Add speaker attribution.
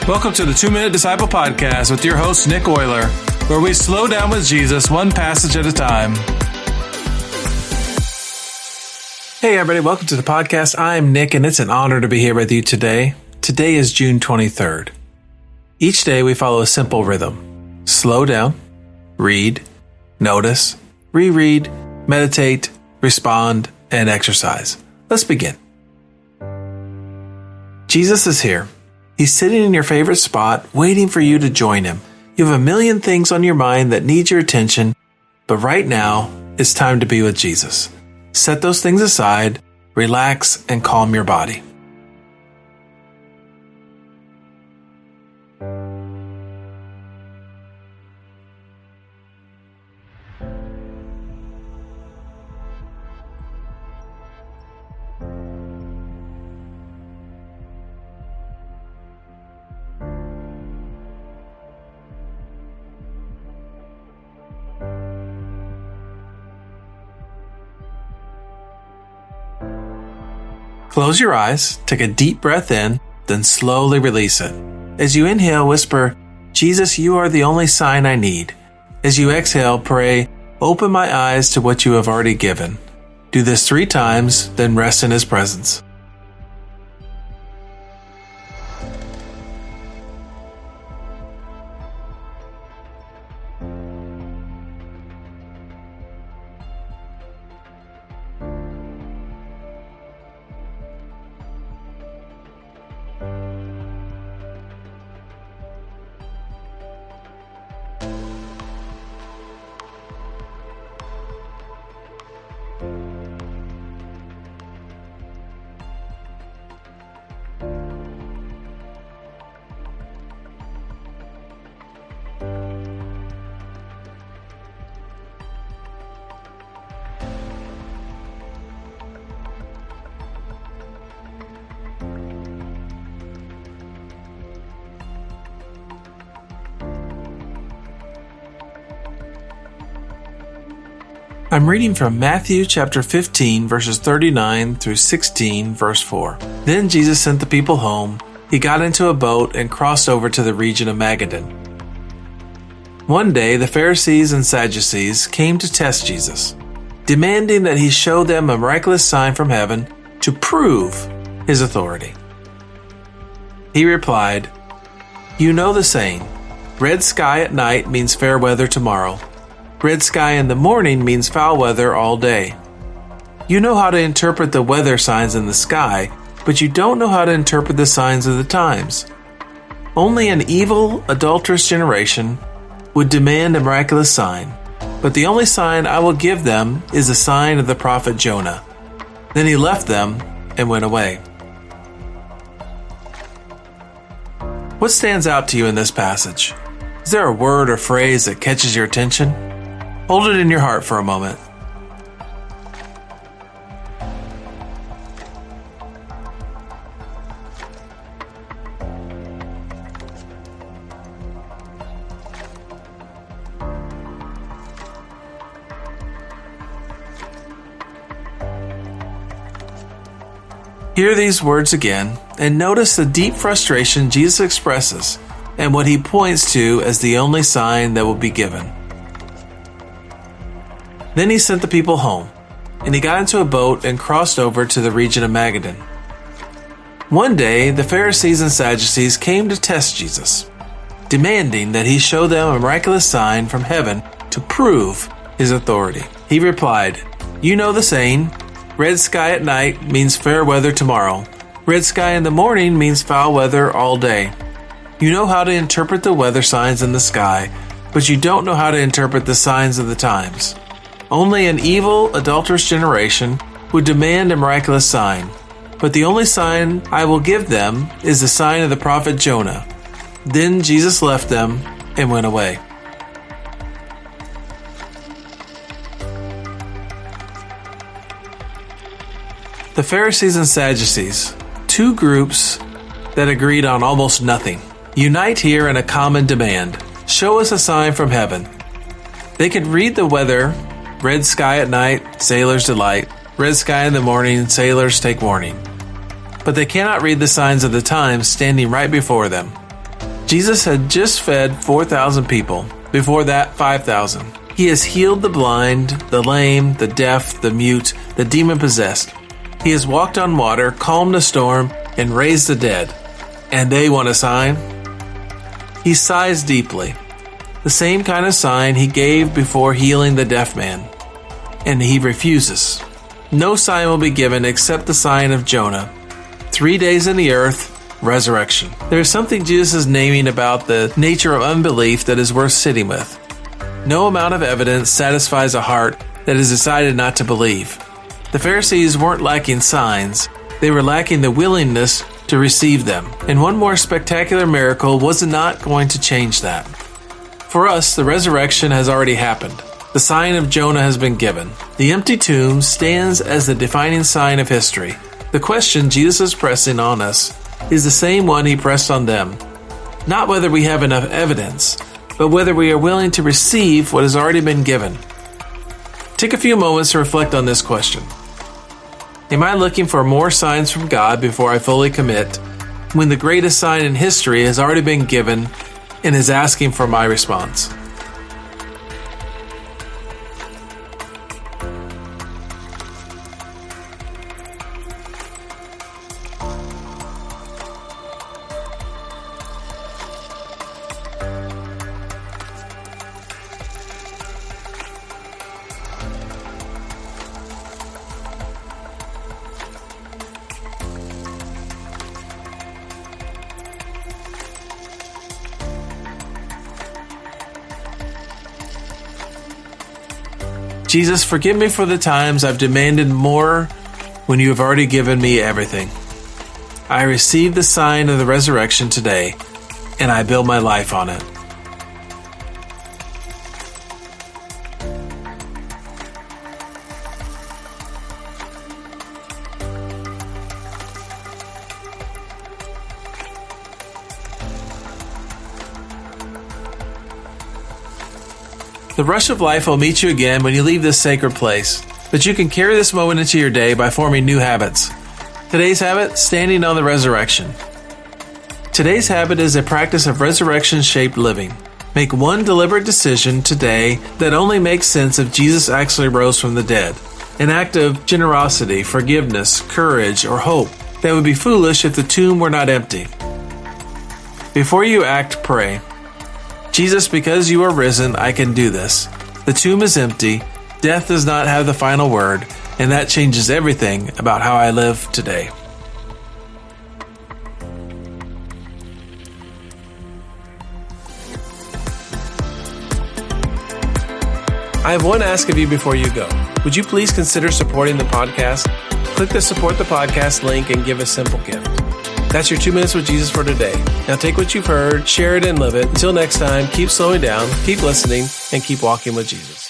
Speaker 1: Welcome to the 2-Minute Disciple Podcast with your host, Nick Euler, where we slow down with Jesus one passage at a time. Hey everybody, welcome to the podcast. I'm Nick, and it's an honor to be here with you today. Today is June 23rd. Each day we follow a simple rhythm. Slow down, read, notice, reread, meditate, respond, and exercise. Let's begin. Jesus is here. He's sitting in your favorite spot, waiting for you to join him. You have a million things on your mind that need your attention, but right now, it's time to be with Jesus. Set those things aside, relax, and calm your body. Close your eyes, take a deep breath in, then slowly release it. As you inhale, whisper, Jesus, you are the only sign I need. As you exhale, pray, open my eyes to what you have already given. Do this 3 times, then rest in his presence. I'm reading from Matthew chapter 15, verses 39 through 16, verse 4. Then Jesus sent the people home. He got into a boat and crossed over to the region of Magadan. One day, the Pharisees and Sadducees came to test Jesus, demanding that he show them a miraculous sign from heaven to prove his authority. He replied, "You know the saying, red sky at night means fair weather tomorrow. Red sky in the morning means foul weather all day. You know how to interpret the weather signs in the sky, but you don't know how to interpret the signs of the times. Only an evil, adulterous generation would demand a miraculous sign, but the only sign I will give them is the sign of the prophet Jonah." Then he left them and went away. What stands out to you in this passage? Is there a word or phrase that catches your attention? Hold it in your heart for a moment. Hear these words again and notice the deep frustration Jesus expresses and what he points to as the only sign that will be given. Then he sent the people home, and he got into a boat and crossed over to the region of Magadan. One day, the Pharisees and Sadducees came to test Jesus, demanding that he show them a miraculous sign from heaven to prove his authority. He replied, "You know the saying, red sky at night means fair weather tomorrow. Red sky in the morning means foul weather all day. You know how to interpret the weather signs in the sky, but you don't know how to interpret the signs of the times. Only an evil, adulterous generation would demand a miraculous sign, but the only sign I will give them is the sign of the prophet Jonah." Then Jesus left them and went away. The Pharisees and Sadducees, 2 groups that agreed on almost nothing, unite here in a common demand. Show us a sign from heaven. They could read the weather. Red sky at night, sailors delight. Red sky in the morning, sailors take warning. But they cannot read the signs of the times standing right before them. Jesus had just fed 4,000 people. Before that, 5,000. He has healed the blind, the lame, the deaf, the mute, the demon-possessed. He has walked on water, calmed the storm, and raised the dead. And they want a sign? He sighs deeply. The same kind of sign he gave before healing the deaf man. And he refuses. No sign will be given except the sign of Jonah. 3 days in the earth, resurrection. There is something Jesus is naming about the nature of unbelief that is worth sitting with. No amount of evidence satisfies a heart that has decided not to believe. The Pharisees weren't lacking signs. They were lacking the willingness to receive them. And one more spectacular miracle was not going to change that. For us, the resurrection has already happened. The sign of Jonah has been given. The empty tomb stands as the defining sign of history. The question Jesus is pressing on us is the same one he pressed on them. Not whether we have enough evidence, but whether we are willing to receive what has already been given. Take a few moments to reflect on this question. Am I looking for more signs from God before I fully commit, when the greatest sign in history has already been given and is asking for my response? Jesus, forgive me for the times I've demanded more when you have already given me everything. I receive the sign of the resurrection today, and I build my life on it. The rush of life will meet you again when you leave this sacred place, but you can carry this moment into your day by forming new habits. Today's habit, standing on the resurrection. Today's habit is a practice of resurrection-shaped living. Make one deliberate decision today that only makes sense if Jesus actually rose from the dead. An act of generosity, forgiveness, courage, or hope that would be foolish if the tomb were not empty. Before you act, pray. Jesus, because you are risen, I can do this. The tomb is empty, death does not have the final word, and that changes everything about how I live today. I have one ask of you before you go. Would you please consider supporting the podcast? Click the Support the Podcast link and give a simple gift. That's your 2 minutes with Jesus for today. Now take what you've heard, share it, and live it. Until next time, keep slowing down, keep listening, and keep walking with Jesus.